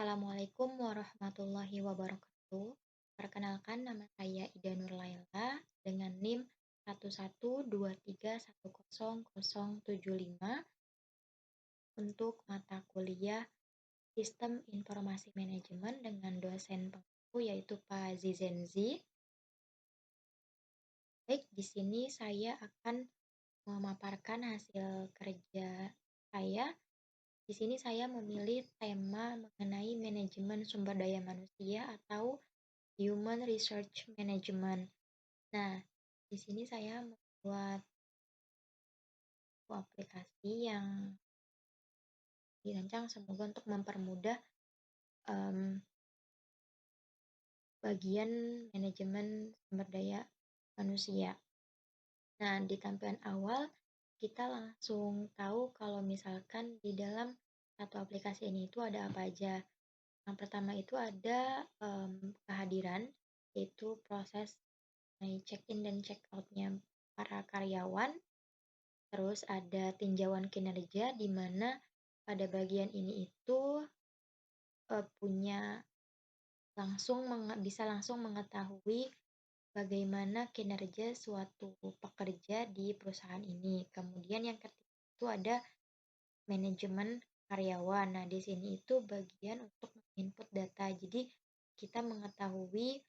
Assalamualaikum warahmatullahi wabarakatuh. Perkenalkan nama saya Ida Nurlaila dengan NIM 112310075 untuk mata kuliah Sistem Informasi Manajemen dengan dosen pengampu yaitu Pak Zizenzi. Baik, di sini saya akan memaparkan hasil kerja saya. Di sini saya memilih tema mengenai manajemen sumber daya manusia atau Human Research Management. Nah, di sini saya membuat sebuah aplikasi yang dirancang semoga untuk mempermudah bagian manajemen sumber daya manusia. Nah, di tampilan awal kita langsung tahu kalau misalkan di dalam satu aplikasi ini itu ada apa aja. Yang pertama itu ada kehadiran, yaitu proses check-in dan check-out-nya para karyawan. Terus ada tinjauan kinerja di mana pada bagian ini itu punya bisa langsung mengetahui bagaimana kinerja suatu pekerja di perusahaan ini. Kemudian yang ketiga itu ada manajemen karyawan. Nah, di sini itu bagian untuk input data. Jadi kita mengetahui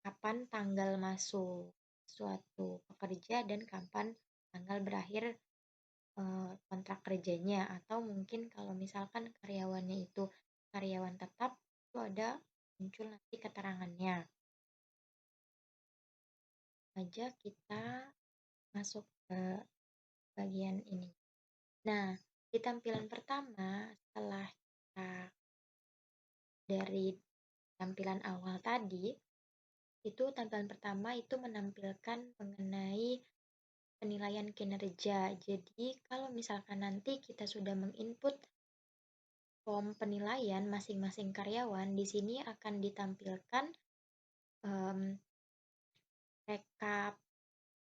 kapan tanggal masuk suatu pekerja dan kapan tanggal berakhir kontrak kerjanya, atau mungkin kalau misalkan karyawannya itu karyawan tetap itu ada muncul nanti keterangannya. Aja kita masuk ke bagian ini. Nah, di tampilan pertama setelah kita dari tampilan awal tadi, itu tampilan pertama itu menampilkan mengenai penilaian kinerja. Jadi kalau misalkan nanti kita sudah menginput form penilaian masing-masing karyawan, di sini akan ditampilkan rekap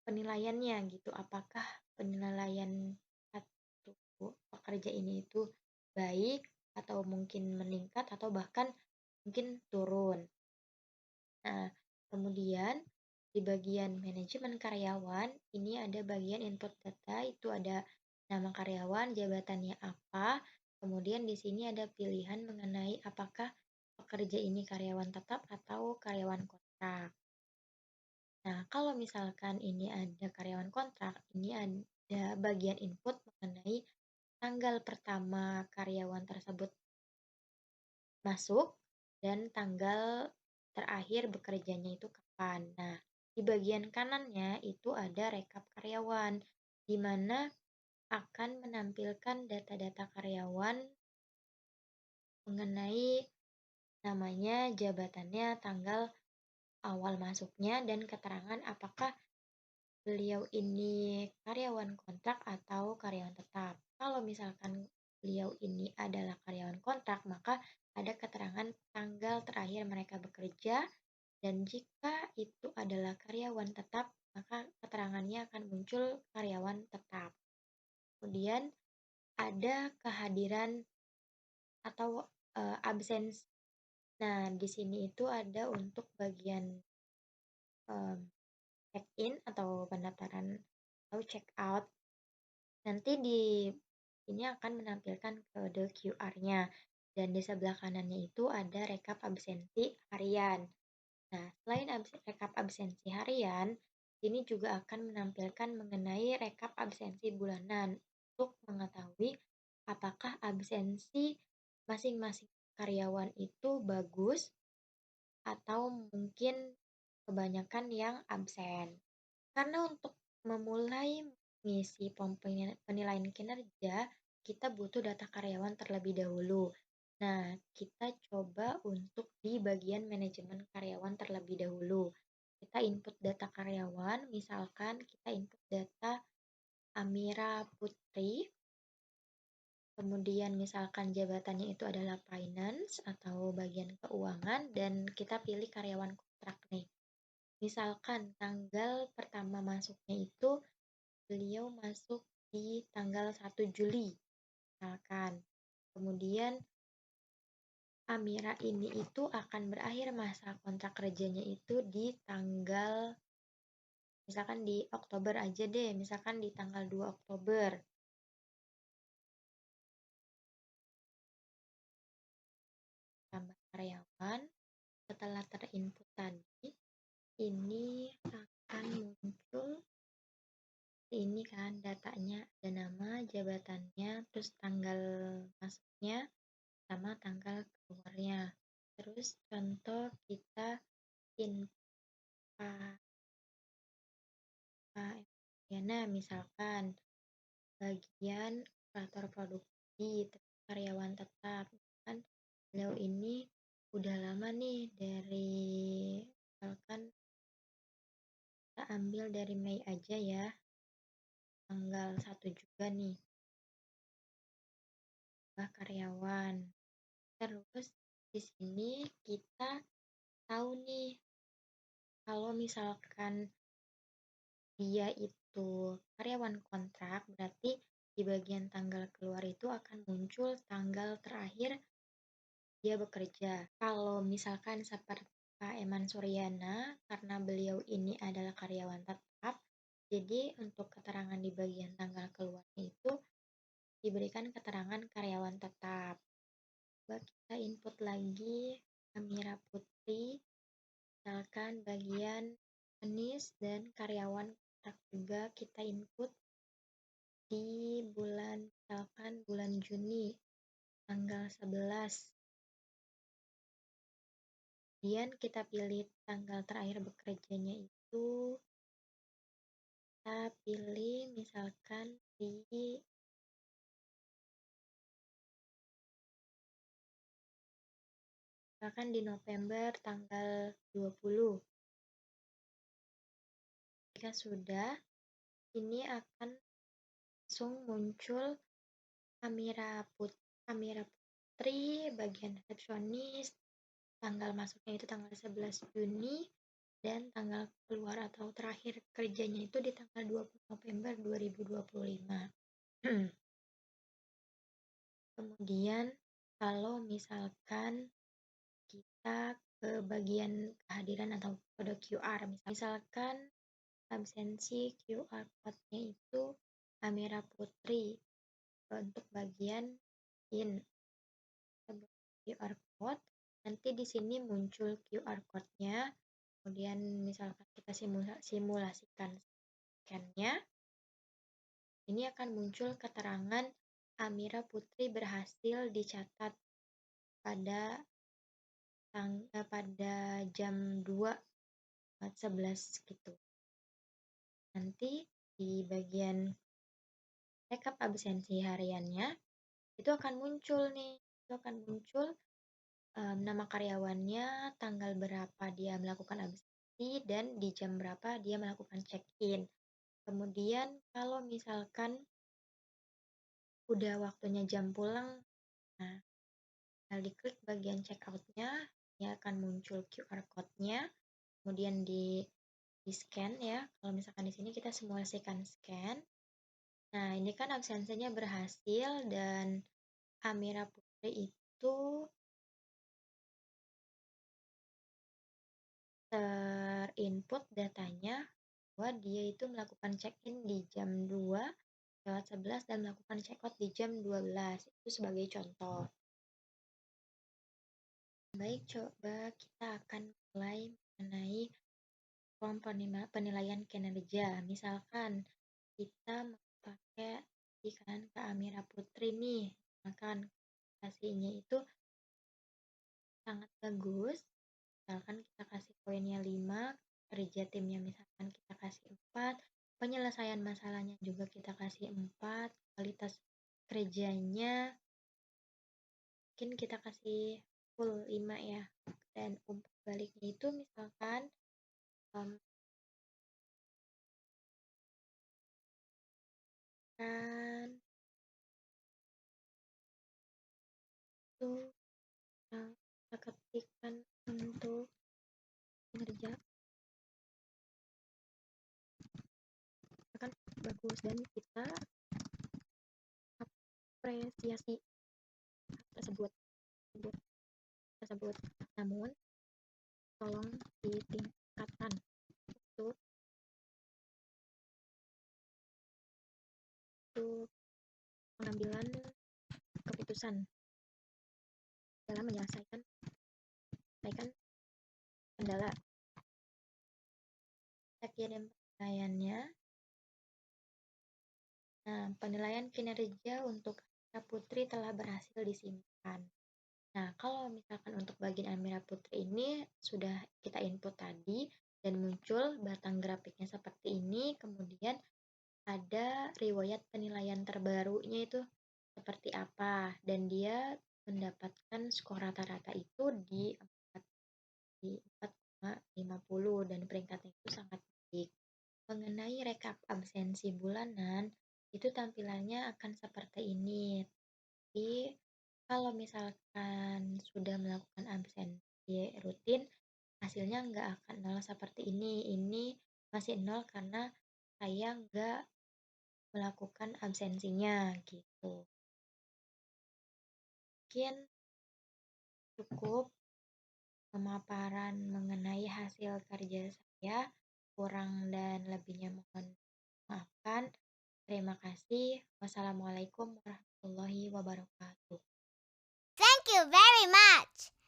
penilaiannya gitu. Apakah penilaian satu pekerja ini itu baik atau mungkin meningkat atau bahkan mungkin turun. Nah, kemudian di bagian manajemen karyawan, ini ada bagian input data, itu ada nama karyawan, jabatannya apa, kemudian di sini ada pilihan mengenai apakah pekerja ini karyawan tetap atau karyawan kontrak. Nah, kalau misalkan ini ada karyawan kontrak, ini ada bagian input mengenai tanggal pertama karyawan tersebut masuk dan tanggal terakhir bekerjanya itu kapan. Nah, di bagian kanannya itu ada rekap karyawan, di mana akan menampilkan data-data karyawan mengenai namanya, jabatannya, tanggal awal masuknya, dan keterangan apakah beliau ini karyawan kontrak atau karyawan tetap. Kalau misalkan beliau ini adalah karyawan kontrak, maka ada keterangan tanggal terakhir mereka bekerja, dan jika itu adalah karyawan tetap, maka keterangannya akan muncul karyawan tetap. Kemudian ada kehadiran atau absensi. Nah, di sini itu ada untuk bagian check-in atau pendaftaran atau check-out. Nanti di ini akan menampilkan kode QR-nya, dan di sebelah kanannya itu ada rekap absensi harian. Nah, selain rekap absensi harian, ini juga akan menampilkan mengenai rekap absensi bulanan untuk mengetahui apakah absensi masing-masing karyawan itu bagus atau mungkin kebanyakan yang absen. Karena untuk memulai mengisi form penilaian kinerja, kita butuh data karyawan terlebih dahulu. Nah, kita coba untuk di bagian manajemen karyawan terlebih dahulu. Kita input data karyawan, misalkan kita input data Amira Putri, kemudian misalkan jabatannya itu adalah finance atau bagian keuangan, dan kita pilih karyawan kontrak nih. Misalkan tanggal pertama masuknya itu beliau masuk di tanggal 1 Juli misalkan. Kemudian Amira ini itu akan berakhir masa kontrak kerjanya itu di tanggal, misalkan di Oktober aja deh, misalkan di tanggal 2 Oktober. Tambah karyawan, setelah terinput tadi, ini akan muncul ini kan datanya, ada nama, jabatannya, terus tanggal masuknya, sama tanggal keluarnya. Terus contoh kita input Yana, misalkan bagian operator produksi, karyawan tetap. Kan beliau ini udah lama nih dari, misalkan kita ambil dari Mei aja ya, tanggal 1 juga nih, karyawan. Terus di sini kita tahu nih, kalau misalkan dia itu karyawan kontrak, berarti di bagian tanggal keluar itu akan muncul tanggal terakhir dia bekerja. Kalau misalkan seperti Pak Eman Suryana, karena beliau ini adalah karyawan tetap, jadi untuk keterangan di bagian tanggal keluarnya itu diberikan keterangan karyawan tetap. Coba kita input lagi Amira Putri, misalkan bagian Anis dan karyawan kontrak juga kita input di bulan, misalkan bulan Juni tanggal 11. Kemudian kita pilih tanggal terakhir bekerjanya itu, kita pilih misalkan di November tanggal 20. Jika sudah, ini akan langsung muncul Amira Putri bagian resepsionis, tanggal masuknya itu tanggal 11 Juni, dan tanggal keluar atau terakhir kerjanya itu di tanggal 20 November 2025. Kemudian kalau misalkan kita ke bagian kehadiran atau kode QR, misalkan absensi QR code-nya itu Amira Putri untuk bagian in QR code, nanti di sini muncul QR code-nya, kemudian misalkan kita simulasikan scan-nya, ini akan muncul keterangan Amira Putri berhasil dicatat pada jam 2.11 gitu. Nanti di bagian rekap absensi hariannya itu akan muncul nih, nama karyawannya, tanggal berapa dia melakukan absensi, dan di jam berapa dia melakukan check-in. Kemudian kalau misalkan udah waktunya jam pulang, nah tinggal diklik bagian checkout-nya, ya akan muncul QR code-nya, kemudian di scan ya. Kalau misalkan di sini kita simulasikan scan. Nah, ini kan absensinya berhasil dan Amira Putri itu terinput datanya bahwa dia itu melakukan check-in di jam 2.11 dan melakukan check-out di jam 12. Itu sebagai contoh. Baik, coba kita akan mulai mengenai form penilaian kinerja. Misalkan kita pakai ikan ke Amira Putri nih, misalkan kasihnya itu sangat bagus, misalkan kita kasih poinnya 5, kerja timnya misalkan kita kasih 4, penyelesaian masalahnya juga kita kasih 4, kualitas kerjanya mungkin kita kasih full 5 ya, dan umpan baliknya itu misalkan kan itu kita ketikkan untuk kinerja akan bagus dan kita apresiasi tersebut. tersebut. Namun, tolong ditingkatkan untuk pengambilan keputusan dalam menyelesaikan kendala. Kita kirim penilaiannya. Nah, penilaian kinerja untuk Amira Putri telah berhasil disimpan. Nah, kalau misalkan untuk bagian Amira Putri ini sudah kita input tadi dan muncul batang grafiknya seperti ini, kemudian ada riwayat penilaian terbarunya itu seperti apa, dan dia mendapatkan skor rata-rata itu di 4,50 dan peringkatnya itu sangat baik. Mengenai rekap absensi bulanan, itu tampilannya akan seperti ini. Tapi kalau misalkan sudah melakukan absensi rutin, hasilnya nggak akan nol seperti ini. Ini masih nol karena saya nggak melakukan absensinya gitu. Mungkin cukup pemaparan mengenai hasil kerja saya. Kurang dan lebihnya mohon maafkan. Terima kasih. Wassalamualaikum warahmatullahi wabarakatuh. Thank you very much.